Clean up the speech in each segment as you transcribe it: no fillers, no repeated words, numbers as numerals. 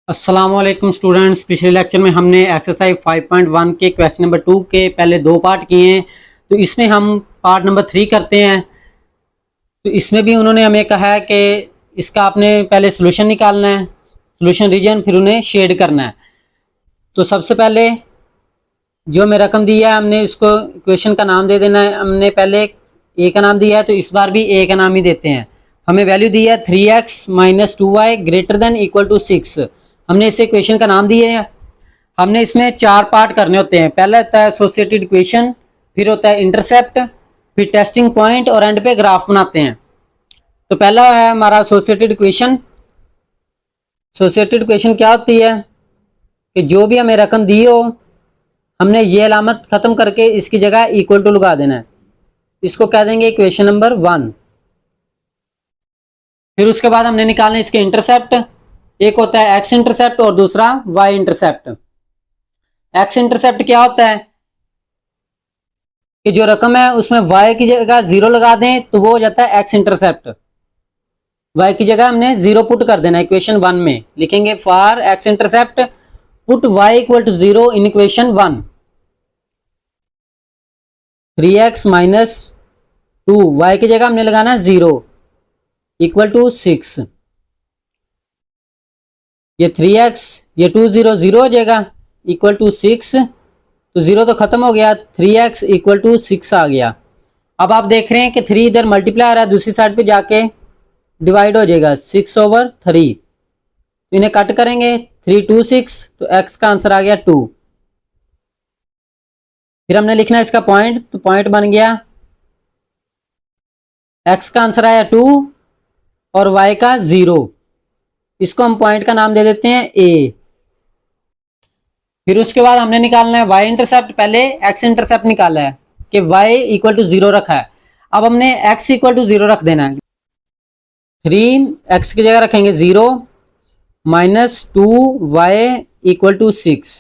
अस्सलाम वालेकुम स्टूडेंट्स। पिछले लेक्चर में हमने एक्सरसाइज 5.1 के क्वेश्चन नंबर 2 के पहले दो पार्ट किए हैं, तो इसमें हम पार्ट नंबर 3 करते हैं। तो इसमें भी उन्होंने हमें कहा है कि इसका आपने पहले सोल्यूशन निकालना है, सोल्यूशन रीजन, फिर उन्हें शेड करना है। तो सबसे पहले जो हमें रकम दी है हमने इसको इक्वेशन का नाम दे देना है। हमने पहले ए का नाम दिया है तो इस बार भी ए का नाम ही देते हैं। हमें वैल्यू दी है 3x - 2y greater than equal to 6। हमने इसे इक्वेशन का नाम दिए है। हमने इसमें चार पार्ट करने होते हैं। पहला होता है एसोसिएटेड इक्वेशन, फिर होता है इंटरसेप्ट, फिर टेस्टिंग पॉइंट और एंड पे ग्राफ बनाते हैं। तो पहला है हमारा एसोसिएटेड इक्वेशन। एसोसिएटेड इक्वेशन क्या होती है कि जो भी हमें रकम दी हो हमने ये अलामत खत्म करके इसकी जगह इक्वल टू लगा देना है। इसको कह देंगे इक्वेशन नंबर 1। फिर उसके बाद हमने निकालना है इसके इंटरसेप्ट। एक होता है एक्स इंटरसेप्ट और दूसरा वाई इंटरसेप्ट। एक्स इंटरसेप्ट क्या होता है कि जो रकम है उसमें वाई की जगह 0 लगा दें तो वो हो जाता है एक्स इंटरसेप्ट। वाई की जगह हमने 0 पुट कर देना है। इक्वेशन 1 में लिखेंगे for x intercept put y equal to 0 in equation 1। 3x - 2 y की जगह हमने लगाना है 0 इक्वल टू 6। ये 3x ये 2 0 0 हो जाएगा इक्वल टू 6। तो 0 तो खत्म हो गया, 3x इक्वल टू 6 आ गया। अब आप देख रहे हैं कि 3 इधर मल्टीप्लाई आ रहा है, दूसरी साइड पे जाके डिवाइड हो जाएगा 6/3। तो इन्हें कट करेंगे 3 2 6 तो x का आंसर आ गया 2। फिर हमने लिखना है इसका पॉइंट, तो पॉइंट बन गया x का आंसर आया 2 और y का 0। इसको हम पॉइंट का नाम दे देते हैं a। फिर उसके बाद हमने निकालना है y इंटरसेप्ट। पहले x इंटरसेप्ट निकाला है कि y इक्वल टू 0 रखा है। अब हमने x इक्वल टू 0 रख देना है। 3x की जगह रखेंगे 0 - 2y इक्वल टू 6।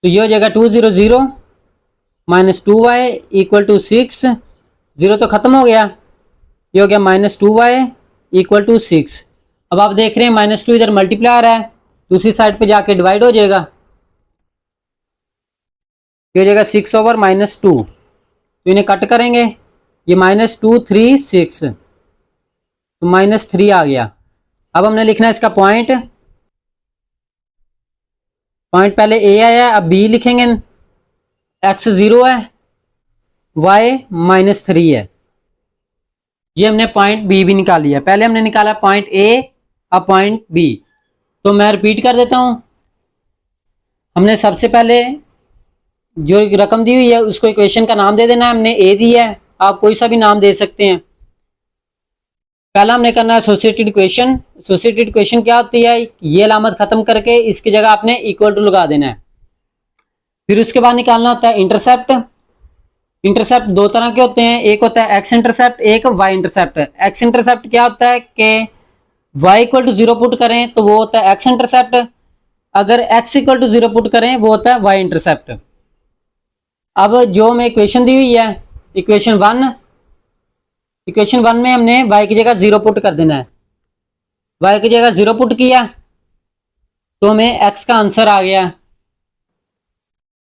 तो ये हो जाएगा 2 0 0 - 2y इक्वल टू 6। 0 तो खत्म हो गया, ये हो गया -2y इक्वल टू 6। अब आप देख रहे हैं -2 इधर मल्टीप्लाई आ रहा है, दूसरी साइड पे जाके डिवाइड हो जाएगा, ये हो जाएगा 6/-2। तो इन्हें कट करेंगे, ये -2 3 6 तो -3 आ गया। अब हमने लिखना है इसका पॉइंट। पॉइंट पहले a आया, अब b लिखेंगे। x 0 है, y -3 है। ये हमने पॉइंट b भी निकाल लिया। पहले हमने निकाला पॉइंट a, अब पॉइंट b। तो मैं रिपीट कर देता हूं। हमने सबसे पहले जो रकम दी हुई है उसको इक्वेशन का नाम दे देना है। हमने a दिया है, आप कोई सा भी नाम दे सकते हैं। पहला हमने करना है एसोसिएटेड इक्वेशन। एसोसिएटेड इक्वेशन क्या होती है, ये अलामत खत्म करके इसकी जगह आपने इक्वल टू लगा देना है। फिर उसके बाद निकालना होता है इंटरसेप्ट। इंटरसेप्ट दो तरह के होते हैं, एक होता है एक्स इंटरसेप्ट, एक वाई इंटरसेप्ट। एक्स इंटरसेप्ट क्या होता है कि y इक्वल टू 0 पुट करें तो वो होता है एक्स इंटरसेप्ट, अगर x इक्वल टू 0 पुट करें वो होता है y इंटरसेप्ट। अब जो हमें इक्वेशन दी हुई है इक्वेशन 1, इक्वेशन 1 में हमने y की जगह 0 पुट कर देना है। y की जगह 0 पुट किया तो हमें x का आंसर आ गया।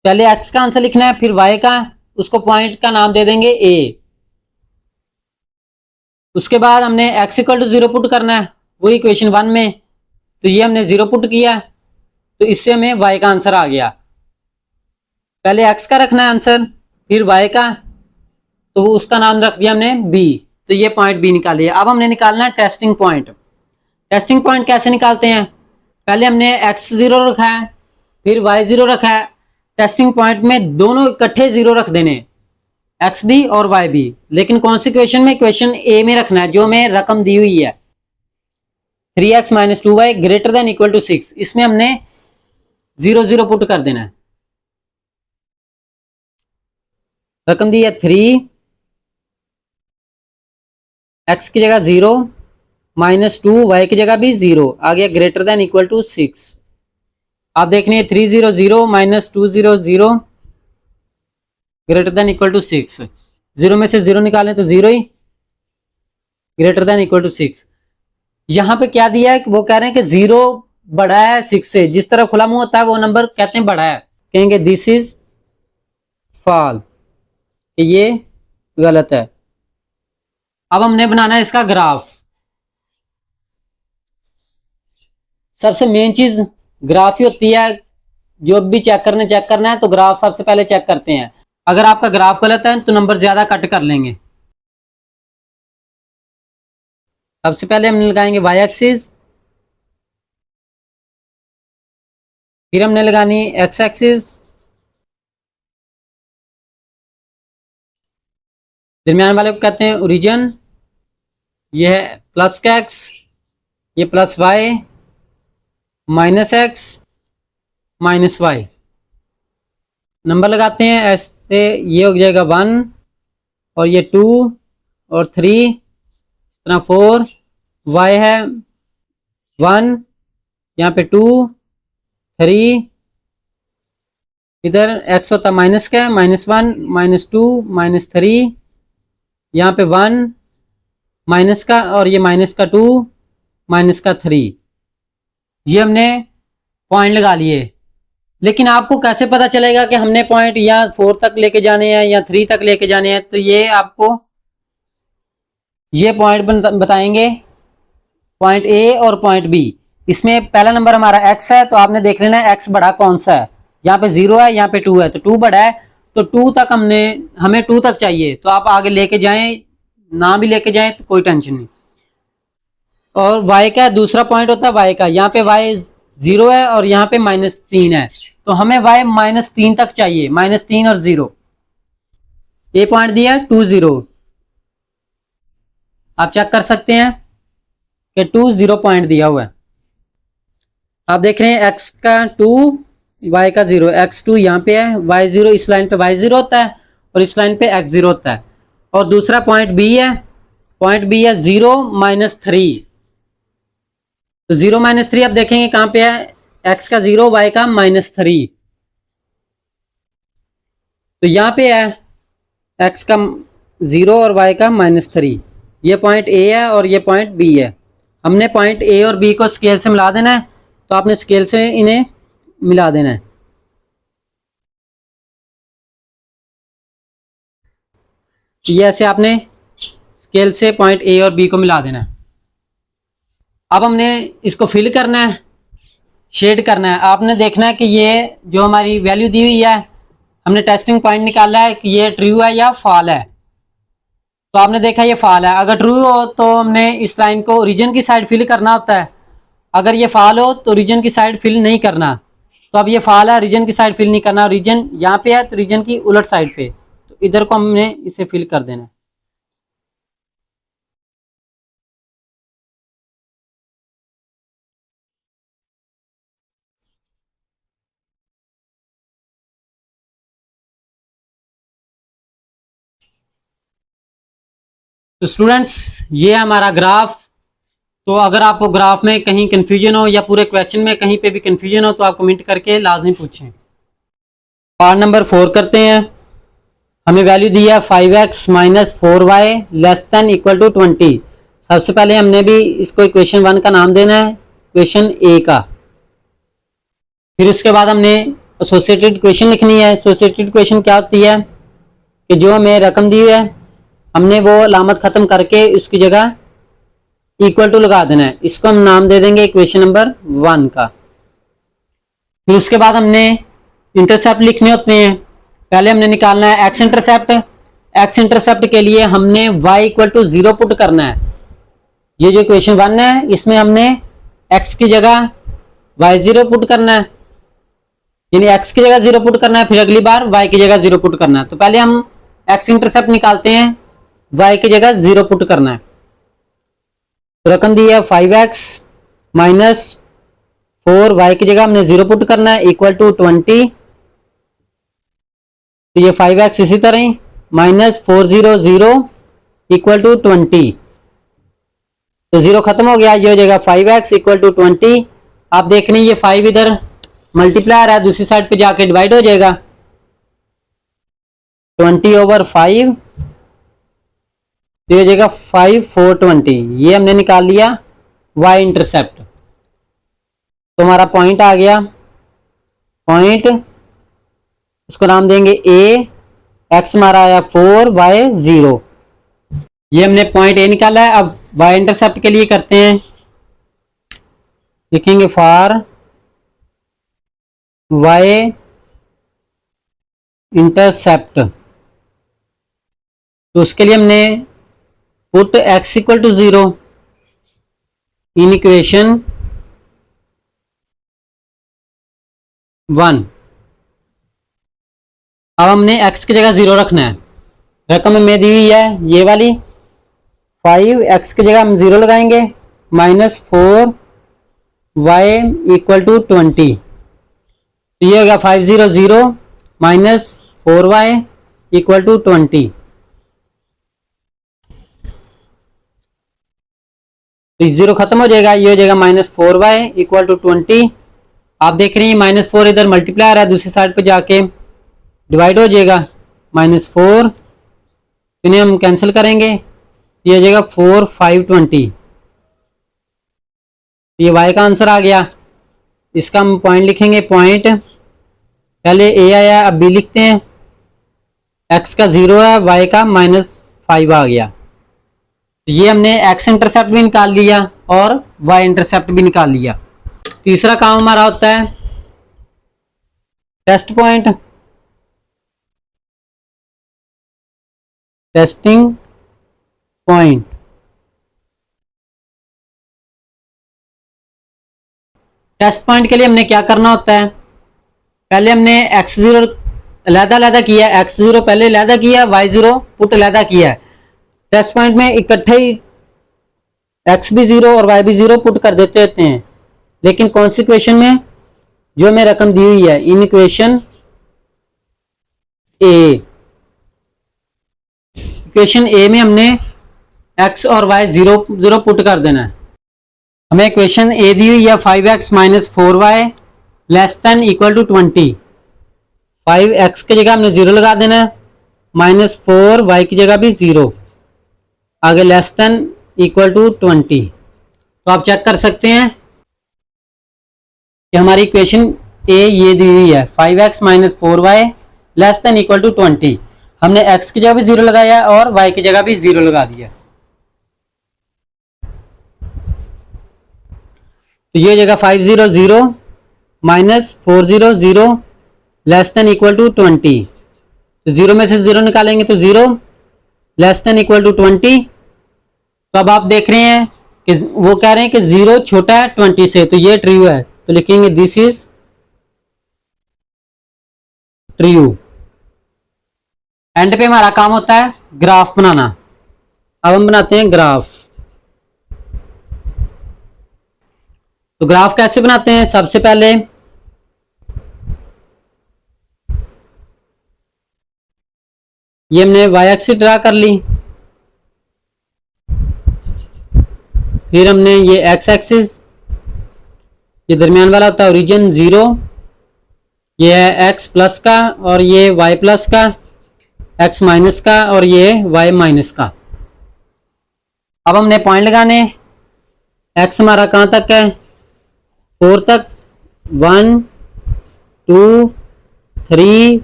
पहले x का आंसर लिखना है, फिर y का, उसको पॉइंट का नाम दे देंगे a। उसके बाद हमने x इक्वल टू 0 पुट करना है, वही इक्वेशन 1 में। तो ये हमने 0 पुट किया तो इससे हमें y का आंसर आ गया। पहले x का रखना है आंसर, फिर y का, तो उसका नाम रख दिया हमने b। तो ये पॉइंट b निकाल लिया। अब हमने निकालना है टेस्टिंग पॉइंट। टेस्टिंग पॉइंट कैसे निकालते हैं, पहले हमने x 0 रखा है, फिर y 0 रखा है। टेस्टिंग पॉइंट में दोनों इकट्ठे 0 रख देने, एक्स भी और वाई भी। लेकिन कौन सी इक्वेशन में, इक्वेशन ए में रखना है जो हमें रकम दी हुई है 3x - 2y greater than equal to 6। इसमें हमने 0 0 पुट कर देना है। रकम दी है 3, x की जगह 0 -2 y की जगह भी 0 आ गया ग्रेटर देन इक्वल टू 6। आप देख रहे हैं 3 0 0 -2 0 0 ग्रेटर देन इक्वल टू 6। 0 में से 0 निकालें तो 0 ही, ग्रेटर देन इक्वल टू 6। यहां पे क्या दिया है, वो कह रहे हैं कि 0 बड़ा है 6 से, जिस तरह खुला मुंह होता है वो नंबर कहते हैं बड़ा है, कहेंगे दिस इज फॉल, ये गलत है। अब हमने बनाना है इसका ग्राफ। सबसे मेन चीज ग्राफ ही होती है, जो भी चेक करना है तो ग्राफ सबसे पहले चेक करते हैं। अगर आपका ग्राफ गलत है तो नंबर ज्यादा कट कर लेंगे। सबसे पहले हम लगाएंगे वाई एक्सिस, फिर हमने लगानी एक्स एक्सिस, दरमियान वाले को कहते हैं ओरिजिन, ये है प्लस का एक्स, ये plus y, minus x, minus y. Number लगाते हैं ऐसे, ये हो जाएगा 1 और ये 2 और 3, इस तरह 4, वाई है 1, यहाँ पे 2 3, इधर एक्स होता माइनस का, -1 -2 -3, यहाँ पे 1 माइनस का और ये माइनस का 2 माइनस का 3। ये हमने पॉइंट लगा लिए। लेकिन आपको कैसे पता चलेगा कि हमने पॉइंट या 4 तक लेके जाने हैं या 3 तक लेके जाने हैं? तो ये आपको ये पॉइंट बताएंगे, पॉइंट ए और पॉइंट बी। इसमें पहला नंबर हमारा एक्स है, तो आपने देख लेना है एक्स बड़ा कौन सा है। यहाँ पे 0 है, यहाँ पे 2 है, तो 2 बड़ा है, तो 2 तक हमें 2 तक चाहिए, तो आप आगे लेके जाएं, ना भी लेके जाएं तो कोई टेंशन नहीं। और y का दूसरा पॉइंट होता है y का, यहाँ पे y 0 है और यहाँ पे -3 है, तो हमें y -3 तक चाहिए, -3 और 0। ये पॉइंट दिया 2 0, आप चेक कर सकते हैं कि 2 0 पॉइंट दिया हुआ है। आप देख रहे हैं x का 2 y का 0, x2 यहाँ पे है, y0 इस लाइन पे y0 होता है और इस लाइन पे x0 होता है। और दूसरा पॉइंट b है, पॉइंट b है 0 -3, तो 0 -3 आप देखेंगे कहां पे है, x का 0 y का -3, तो यहां पे है x का 0 और y का -3। ये पॉइंट a है और ये पॉइंट b है। हमने पॉइंट a और b को स्केल से मिला देना है, तो आपने स्केल से इन्हें मिला देना है। ये ऐसे आपने स्केल से पॉइंट a और b को मिला देना है। अब हमने इसको फिल करना है, शेड करना है। आपने देखना है कि ये जो हमारी वैल्यू दी हुई है, हमने टेस्टिंग पॉइंट निकाला है कि ये ट्रू है या फॉल है। तो आपने देखा ये फॉल है, अगर ट्रू हो तो हमने इस लाइन को ओरिजिन की साइड फिल करना होता है, अगर ये फॉल हो तो रीजन की साइड फिल नहीं करना। तो अब ये फॉल है, रीजन की साइड फिल नहीं करना, रीजन यहाँ पे है तो रीजन की उलट साइड पे, तो इधर को हमने इसे फिल कर देना। तो स्टूडेंट्स ये हमारा ग्राफ। तो अगर आपको ग्राफ में कहीं कंफ्यूजन हो या पूरे क्वेश्चन में कहीं पे भी कंफ्यूजन हो तो आप कमेंट करके लाजमी पूछें। पार्ट नंबर 4 करते हैं। हमें वैल्यू दी है 5x - 4y <= 20। सबसे पहले हमने भी इसको इक्वेशन 1 का नाम देना है, इक्वेशन ए का। फिर उसके बाद हमने एसोसिएटेड इक्वेशन लिखनी है। एसोसिएटेड इक्वेशन क्या होती है कि जो हमें रकम दी है हमने वो अलामत खत्म करके उसकी जगह इक्वल टू लगा देना है। इसको हम नाम दे देंगे इक्वेशन नंबर 1 का। फिर उसके बाद हमने इंटरसेप्ट लिखने होते हैं। पहले हमने निकालना है एक्स इंटरसेप्ट। एक्स इंटरसेप्ट के लिए हमने y = 0 पुट करना है। ये जो इक्वेशन 1 है इसमें हमने x की जगह y0 पुट करना है, यानी x की जगह 0 पुट करना है, फिर अगली बार y की जगह 0 पुट करना है। तो पहले हम एक्स इंटरसेप्ट निकालते हैं, y की जगह 0 पुट करना है। तो रकम दी है 5x - 4y की जगह हमने 0 पुट करना है = 20। तो ये 5x इसी तरह ही -400 = 20। तो 0 खत्म हो गया, ये हो जाएगा 5x = 20। आप देख रहे हैं ये 5 इधर मल्टीप्लायर है, दूसरी साइड पे जाके डिवाइड हो जाएगा। 20/5 तो ये हो जाएगा 5 4 20। ये हमने निकाल लिया y इंटरसेप्ट। तो हमारा पॉइंट आ गया, पॉइंट उसको नाम देंगे ए, एक्स हमारा आया 4, वाई 0। ये हमने पॉइंट ए निकाला है। अब वाई इंटरसेप्ट के लिए करते हैं, लिखेंगे फॉर वाई इंटरसेप्ट। तो उसके लिए हमने put x equal to 0 in equation 1। अब हमने x की जगह 0 रखना है। रकम में दी हुई है ये वाली 5, x की जगह हम 0 लगाएंगे, -4 y इक्वल टू 20। तो ये हो गया 5 0 0 -4y इक्वल टू 20। तो 0 खत्म हो जाएगा, ये हो जाएगा -4y इक्वल टू 20। आप देख रहे हैं -4 इधर मल्टीप्लाई आ रहा है, दूसरी साइड पे जाके डिवाइड हो जाएगा, -4 इन्हें हम कैंसिल करेंगे, ये हो जाएगा 4 5 20। ये y का आंसर आ गया। इसका हम पॉइंट लिखेंगे, पॉइंट पहले a आया, अब b लिखते हैं। x का 0 है, y का -5 आ गया। तो ये हमने x इंटरसेप्ट भी निकाल लिया और y इंटरसेप्ट भी निकाल लिया। तीसरा काम हमारा होता है test point, testing point. Test point के लिए हमने क्या करना होता है, पहले हमने x0 अलहदा किया, x0 पहले अलहदा किया, y0 पुट अलहदा किया। टेस्ट पॉइंट में इकट्ठे ही x भी 0 और y भी 0 पुट कर देते होते हैं, लेकिन कौन सी इक्वेशन में, जो हमें रकम दी हुई है इन इक्वेशन ए। इक्वेशन ए में हमने x और y 0 0 पुट कर देना है। हमें इक्वेशन ए दी हुई है 5x - 4y less than equal to 20। 5x की जगह हमने 0 लगा देना है, -4y की जगह भी 0, आगे लेस देन इक्वल टू 20। तो आप चेक कर सकते हैं कि हमारी इक्वेशन ए ये दी हुई है 5x - 4y less than equal to 20। हमने x की जगह भी 0 लगाया और y की जगह भी 0 लगा दिया। तो ये जगह 5 0 0 -4 0 0 लेस देन इक्वल टू 20। तो 0 में से 0 निकालेंगे तो 0 लेस देन इक्वल टू 20। तो अब आप देख रहे हैं कि वो कह रहे हैं कि 0 छोटा है 20 से, तो ये ट्रू है, तो लिखेंगे दिस इज ट्रू। एंड पे हमारा काम होता है ग्राफ बनाना। अब हम बनाते हैं ग्राफ। तो ग्राफ कैसे बनाते हैं, सबसे पहले ये हमने y एक्सिस ड्रा कर ली, फिर हमने ये x एक्सिस, ये दरमियान वाला होता है ओरिजिन 0, ये है x प्लस का और ये y प्लस का, x माइनस का और ये y माइनस का। अब हमने पॉइंट लगाने, x हमारा कहाँ तक है, 4 तक, 1 2 3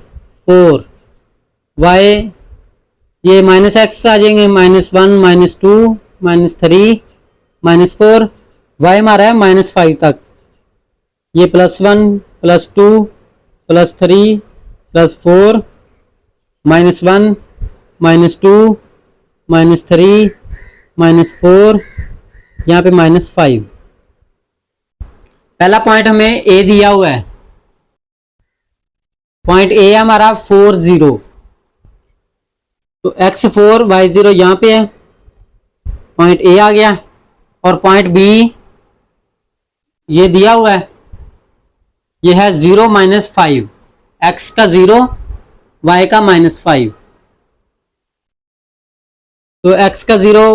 4, y ये -x आ जाएंगे, -1 -2 -3 -4, y हमारा है -5 तक, ये +1 +2 +3 +4 -1 -2 -3 -4, यहाँ पे -5। पहला पॉइंट हमें ए दिया हुआ है, पॉइंट ए है हमारा 4 0, तो x4 y0 यहाँ पे है, पॉइंट ए आ गया। और पॉइंट बी ये दिया हुआ है, ये है 0 -5, x का 0 y का -5, तो x का 0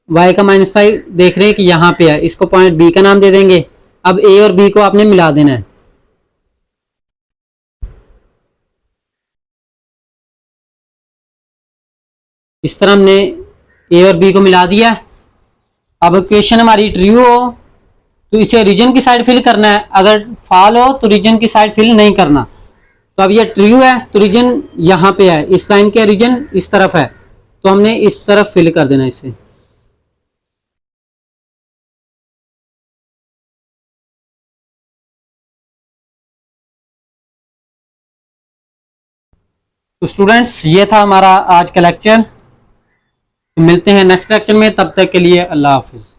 y का -5 देख रहे हैं कि यहाँ पे है, इसको पॉइंट बी का नाम दे देंगे। अब ए और बी को आपने मिला देना है, इस तरह हमने ए और बी को मिला दिया। अब इक्वेशन हमारी ट्रू हो तो इसे रीजन की साइड फिल करना है, अगर फॉल हो तो रीजन की साइड फिल नहीं करना। तो अब ये ट्रू है तो रीजन यहाँ पे है, इस लाइन के रीजन इस तरफ है, तो हमने इस तरफ फिल कर देना इसे। तो स्टूडेंट्स ये था हमारा आज का लेक्चर, मिलते हैं नेक्स्ट लेक्चर में, तब तक के लिए अल्लाह हाफिज।